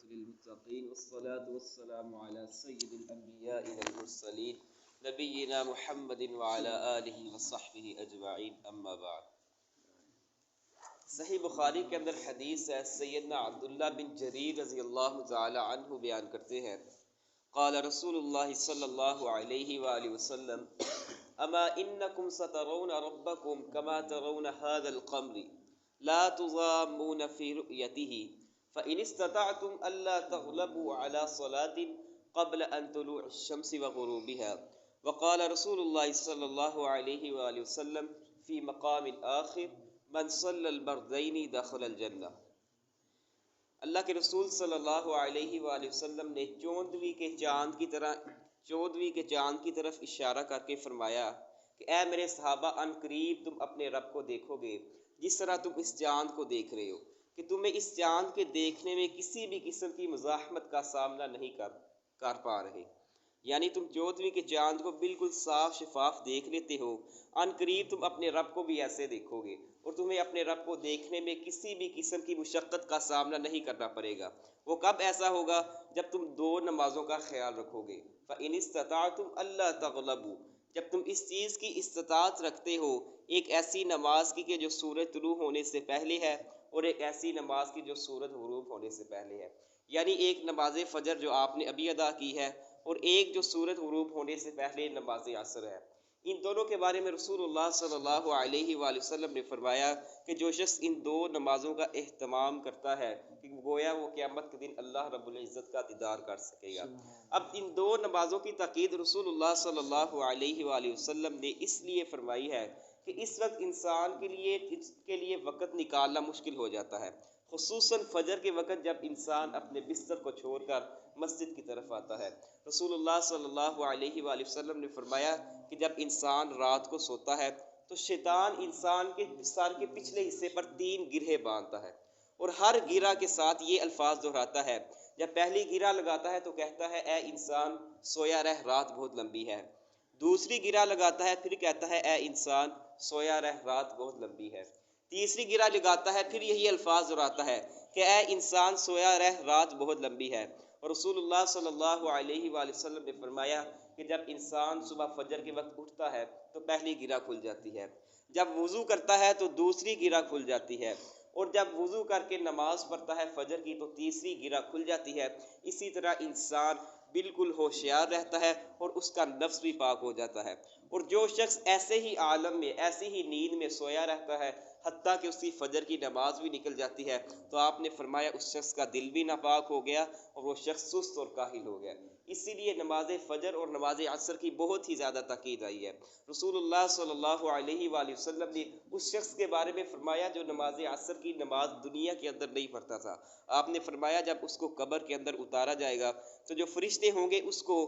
للمتقين والصلاة والسلام على سيد الأنبياء والمرسلين نبينا محمد وعلى آلہ وصحبہ اجمعین اما بعد۔ صحیح بخاری کے اندر حدیث ہے، سیدنا عبداللہ بن جریر رضی اللہ تعالی عنہ بیان کرتے ہیں، قال رسول اللہ صلی اللہ علیہ وآلہ وسلم اما انکم سترون ربکم کما ترون هذا القمر لا تضامون في رؤيته فإن استطعتم ألا تغلبوا على صلاة قبل أن طلوع الشمس وغروبها وقال رسول الله صلى الله عليه وآله وسلم في مقام آخر من صلى البردين دخل الجنة۔ اللہ کے رسول صلی اللہ علیہ وآلہ وسلم نے چوندویں کے چاند کی طرف اشارہ کر کے فرمایا کہ اے میرے صحابہ، ان قریب تم اپنے رب کو دیکھو گے جس طرح تم اس چاند کو دیکھ رہے ہو، کہ تمہیں اس چاند کے دیکھنے میں کسی بھی قسم کی مزاحمت کا سامنا نہیں کر پا رہے، یعنی تم چودھویں کے چاند کو بالکل صاف شفاف دیکھ لیتے ہو، ان قریب تم اپنے رب کو بھی ایسے دیکھو گے اور تمہیں اپنے رب کو دیکھنے میں کسی بھی قسم کی مشقت کا سامنا نہیں کرنا پڑے گا۔ وہ کب ایسا ہوگا؟ جب تم دو نمازوں کا خیال رکھو گے، فَإِنِ اسْتَطَعْتُمْ أَلَّا تَغْلَبُوا، جب تم اس چیز کی استطاعت رکھتے ہو، ایک ایسی نماز کی کہ جو سورج طلوع ہونے سے پہلے ہے اور ایک ایسی نماز کی جو سورج غروب ہونے سے پہلے ہے، یعنی ایک نماز فجر جو آپ نے ابھی ادا کی ہے اور ایک جو سورج غروب ہونے سے پہلے نماز عصر ہے۔ ان دونوں کے بارے میں رسول اللہ صلی اللہ علیہ وآلہ وسلم نے فرمایا کہ جو شخص ان دو نمازوں کا اہتمام کرتا ہے کہ گویا وہ قیامت کے دن اللہ رب العزت کا دیدار کر سکے گا۔ اب ان دو نمازوں کی تاکید رسول اللہ صلی اللہ علیہ وآلہ وسلم نے اس لیے فرمائی ہے کہ اس وقت انسان کے لیے وقت نکالنا مشکل ہو جاتا ہے، خصوصاً فجر کے وقت جب انسان اپنے بستر کو چھوڑ کر مسجد کی طرف آتا ہے۔ رسول اللہ صلی اللہ علیہ وآلہ وسلم نے فرمایا کہ جب انسان رات کو سوتا ہے تو شیطان انسان کے سر کے پچھلے حصے پر 3 گرہیں باندھتا ہے اور ہر گرہ کے ساتھ یہ الفاظ دہراتا ہے۔ جب پہلی گرہ لگاتا ہے تو کہتا ہے اے انسان سویا رہ، رات بہت لمبی ہے۔ دوسری گرہ لگاتا ہے پھر کہتا ہے اے انسان سویا رہ، رات بہت لمبی ہے۔ تیسری گرہ لگاتا ہے پھر یہی الفاظ دہراتا ہے کہ اے انسان سویا رہ، رات بہت لمبی ہے۔ اور رسول اللہ صلی اللہ علیہ وآلہ وسلم نے فرمایا کہ جب انسان صبح فجر کے وقت اٹھتا ہے تو پہلی گرہ کھل جاتی ہے، جب وضو کرتا ہے تو دوسری گرہ کھل جاتی ہے، اور جب وضو کر کے نماز پڑھتا ہے فجر کی تو تیسری گرہ کھل جاتی ہے۔ اسی طرح انسان بالکل ہوشیار رہتا ہے اور اس کا نفس بھی پاک ہو جاتا ہے۔ اور جو شخص ایسے ہی عالم میں، ایسی ہی نیند میں سویا رہتا ہے حتیٰ کہ اس کی فجر کی نماز بھی نکل جاتی ہے، تو آپ نے فرمایا اس شخص کا دل بھی ناپاک ہو گیا اور وہ شخص سست اور کاہل ہو گیا۔ اسی لیے نماز فجر اور نماز عصر کی بہت ہی زیادہ تاکید آئی ہے۔ رسول اللہ صلی اللہ علیہ وآلہ وسلم نے اس شخص کے بارے میں فرمایا جو نماز عصر کی نماز دنیا کے اندر نہیں پڑھتا تھا۔ آپ نے فرمایا جب اس کو قبر کے اندر اتارا جائے گا تو جو فرشتے ہوں گے اس کو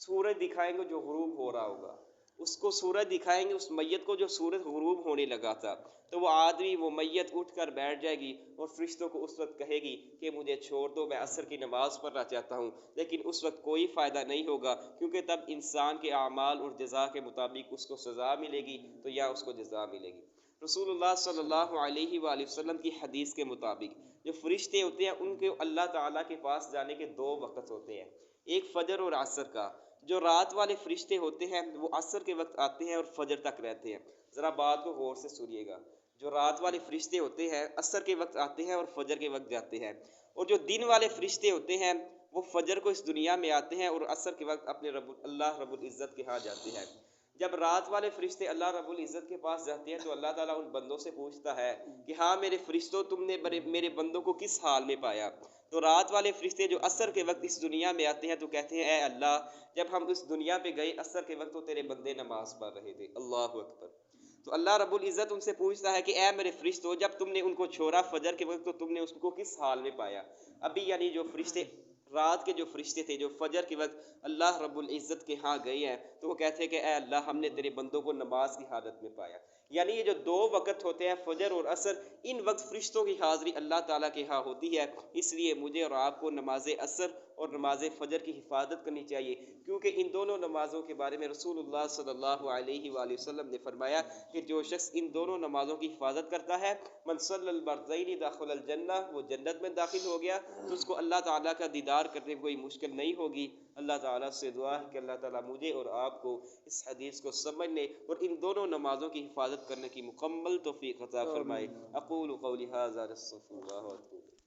سورج دکھائیں گے جو غروب ہو رہا ہوگا، اس کو سورج دکھائیں گے، اس میت کو جو سورج غروب ہونے لگا تھا، تو وہ آدمی، وہ میت اٹھ کر بیٹھ جائے گی اور فرشتوں کو اس وقت کہے گی کہ مجھے چھوڑ دو، میں عصر کی نماز پڑھنا چاہتا ہوں، لیکن اس وقت کوئی فائدہ نہیں ہوگا کیونکہ تب انسان کے اعمال اور جزا کے مطابق اس کو سزا ملے گی تو یا اس کو جزا ملے گی۔ رسول اللہ صلی اللہ علیہ وآلہ وسلم کی حدیث کے مطابق جو فرشتے ہوتے ہیں ان کے اللہ تعالیٰ کے پاس جانے کے 2 وقت ہوتے ہیں، ایک فجر اور عصر کا۔ جو رات والے فرشتے ہوتے ہیں وہ عصر کے وقت آتے ہیں اور فجر تک رہتے ہیں۔ ذرا بات کو غور سے سنیے گا، جو رات والے فرشتے ہوتے ہیں عصر کے وقت آتے ہیں اور فجر کے وقت جاتے ہیں، اور جو دن والے فرشتے ہوتے ہیں وہ فجر کو اس دنیا میں آتے ہیں اور عصر کے وقت اپنے اللہ رب العزت کے ہاں جاتے ہیں۔ جب رات والے فرشتے اللہ رب العزت کے پاس جاتے ہیں تو اللہ تعالیٰ ان بندوں سے پوچھتا ہے کہ ہاں میرے فرشتوں، تم نے میرے بندوں کو کس حال میں پایا؟ تو رات والے فرشتے جو عصر کے وقت اس دنیا میں آتے ہیں تو کہتے ہیں اے اللہ، جب ہم اس دنیا پہ گئے عصر کے وقت تو تیرے بندے نماز پڑھ رہے تھے۔ اللہ اکبر۔ تو اللہ رب العزت ان سے پوچھتا ہے کہ اے میرے فرشتوں، جب تم نے ان کو چھوڑا فجر کے وقت تو تم نے اس کو کس حال میں پایا؟ ابھی یعنی جو فرشتے رات کے جو فرشتے تھے جو فجر کے وقت اللہ رب العزت کے ہاں گئے ہیں تو وہ کہتے ہیں کہ اے اللہ، ہم نے تیرے بندوں کو نماز کی حالت میں پایا۔ یعنی یہ جو 2 وقت ہوتے ہیں فجر اور عصر، ان وقت فرشتوں کی حاضری اللہ تعالیٰ کے ہاں ہوتی ہے، اس لیے مجھے اور آپ کو نماز عصر اور نماز فجر کی حفاظت کرنی چاہیے، کیونکہ ان دونوں نمازوں کے بارے میں رسول اللہ صلی اللہ علیہ وآلہ وسلم نے فرمایا کہ جو شخص ان دونوں نمازوں کی حفاظت کرتا ہے، من صلی البرزین دخل الجنہ، وہ جنت میں داخل ہو گیا، تو اس کو اللہ تعالیٰ کا دیدار کرنے میں کوئی مشکل نہیں ہوگی۔ اللہ تعالیٰ سے دعا ہے کہ اللہ تعالیٰ مجھے اور آپ کو اس حدیث کو سمجھنے اور ان دونوں نمازوں کی حفاظت کرنے کی مکمل توفیق عطا فرمائے۔ اقول قولی ھذا استغفر اللہ واتوب الیہ۔